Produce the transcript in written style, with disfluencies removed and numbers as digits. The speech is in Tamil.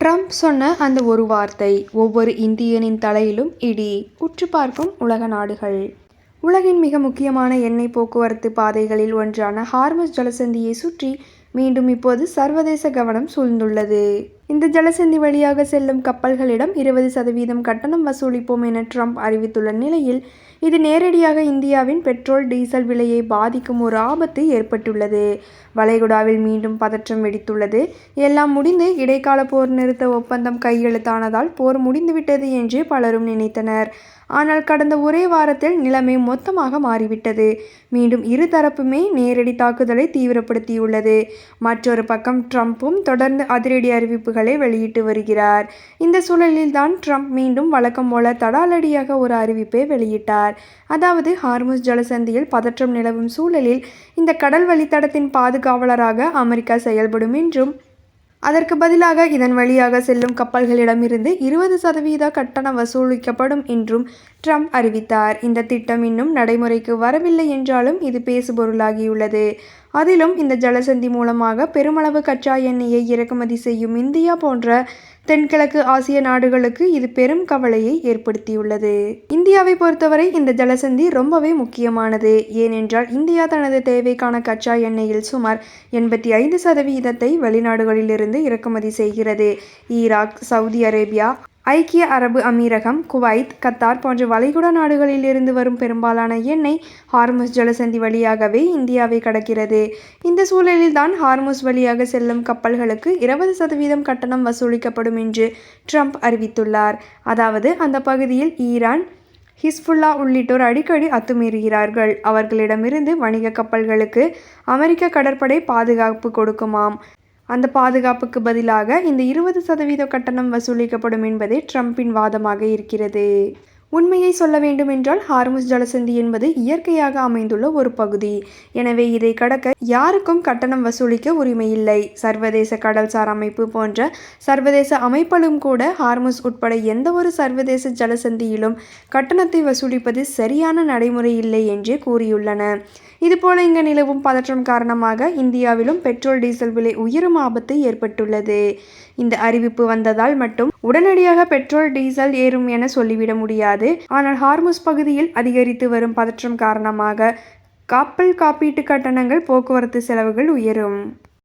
ட்ரம்ப் சொன்ன அந்த ஒரு வார்த்தை ஒவ்வொரு இந்தியனின் தலையிலும் இடி. உற்று பார்க்கும் உலக நாடுகள். உலகின் மிக முக்கியமான எண்ணெய் போக்குவரத்து பாதைகளில் ஒன்றான ஹார்மஸ் ஜலசந்தியை சுற்றி மீண்டும் இப்போது சர்வதேச கவனம் சூழ்ந்துள்ளது. இந்த ஜலசந்தி வழியாக செல்லும் கப்பல்களிடம் 20% கட்டணம் வசூலிப்போம் என ட்ரம்ப் அறிவித்துள்ள நிலையில், இது நேரடியாக இந்தியாவின் பெட்ரோல், டீசல் விலையை பாதிக்கும் ஒரு ஆபத்து ஏற்பட்டுள்ளது. வளைகுடாவில் மீண்டும் பதற்றம் வெடித்துள்ளது. எல்லாம் முடிந்து இடைக்கால போர் நிறுத்த ஒப்பந்தம் கையெழுத்தானதால் போர் முடிந்துவிட்டது என்று பலரும் நினைத்தனர். ஆனால் கடந்த ஒரே வாரத்தில் நிலைமை மொத்தமாக மாறிவிட்டது. மீண்டும் இரு தரப்புமே நேரடி தாக்குதலை தீவிரப்படுத்தியுள்ளது. மற்றொரு பக்கம் ட்ரம்ப்பும் தொடர்ந்து அதிரடி அறிவிப்புகளை வெளியிட்டு வருகிறார். இந்த சூழலில் தான் ட்ரம்ப் மீண்டும் வழக்கம் போல தடாலடியாக ஒரு அறிவிப்பை வெளியிட்டார். அதாவது, ஹார்முஸ் ஜலசந்தியில் பதற்றம் நிலவும் சூழலில் இந்த கடல் வழித்தடத்தின் பாதுகாவலராக அமெரிக்கா செயல்படும் என்றும், அதற்கு பதிலாக இதன் வழியாக செல்லும் கப்பல்களிடமிருந்து 20% கட்டணம் வசூலிக்கப்படும் என்றும் ட்ரம்ப் அறிவித்தார். இந்த திட்டம் இன்னும் நடைமுறைக்கு வரவில்லை என்றாலும் இது பேசுபொருளாகியுள்ளது. அதிலும் இந்த ஜலசந்தி மூலமாக பெருமளவு கச்சா எண்ணெயை இறக்குமதி செய்யும் இந்தியா போன்ற தென்கிழக்கு ஆசிய நாடுகளுக்கு இது பெரும் கவலையை ஏற்படுத்தியுள்ளது. இந்தியாவை பொறுத்தவரை இந்த ஜலசந்தி ரொம்பவே முக்கியமானது. ஏனென்றால் இந்தியா தனது தேவைக்கான கச்சா எண்ணெயில் சுமார் 85% வெளிநாடுகளிலிருந்து இறக்குமதி செய்கிறது. ஈராக், சவுதி அரேபியா, ஐக்கிய அரபு அமீரகம், குவைத், கத்தார் போன்ற வளைகுடா நாடுகளில் இருந்து வரும் பெரும்பாலான எண்ணெய் ஹார்முஸ் ஜலசந்தி வழியாகவே இந்தியாவை கடக்கிறது. இந்த சூழலில் தான் ஹார்முஸ் வழியாக செல்லும் கப்பல்களுக்கு 20% கட்டணம் வசூலிக்கப்படும் என்று ட்ரம்ப் அறிவித்துள்ளார். அதாவது, அந்த பகுதியில் ஈரான், ஹிஸ்புல்லா உள்ளிட்டோர் அடிக்கடி அத்துமீறுகிறார்கள். அவர்களிடமிருந்து வணிக கப்பல்களுக்கு அமெரிக்க கடற்படை பாதுகாப்பு கொடுக்குமாம். அந்த பாதுகாப்புக்கு பதிலாக இந்த 20% கட்டணம் வசூலிக்கப்படும் என்பதே ட்ரம்பின் வாதமாக இருக்கிறது. உண்மையை சொல்ல வேண்டுமென்றால் ஹார்முஸ் ஜலசந்தி என்பது இயற்கையாக அமைந்துள்ள ஒரு பகுதி. எனவே இதை கடக்க யாருக்கும் கட்டணம் வசூலிக்க உரிமையில்லை. சர்வதேச கடல்சார் அமைப்பு போன்ற சர்வதேச அமைப்பிலும் கூட ஹார்முஸ் உட்பட எந்த ஒரு சர்வதேச ஜலசந்தியிலும் கட்டணத்தை வசூலிப்பது சரியான நடைமுறை இல்லை என்றே கூறியுள்ளன. இதுபோல இங்கு நிலவும் பதற்றம் காரணமாக இந்தியாவிலும் பெட்ரோல், டீசல் விலை உயரும் ஆபத்து ஏற்பட்டுள்ளது. இந்த அறிவிப்பு வந்ததால் மட்டும் உடனடியாக பெட்ரோல், டீசல் ஏறும் என சொல்லிவிட முடியாது. ஆனால் ஹார்முஸ் பகுதியில் அதிகரித்து வரும் பதற்றம் காரணமாக கப்பல் காப்பீட்டு கட்டணங்கள், போக்குவரத்து செலவுகள் உயரும்.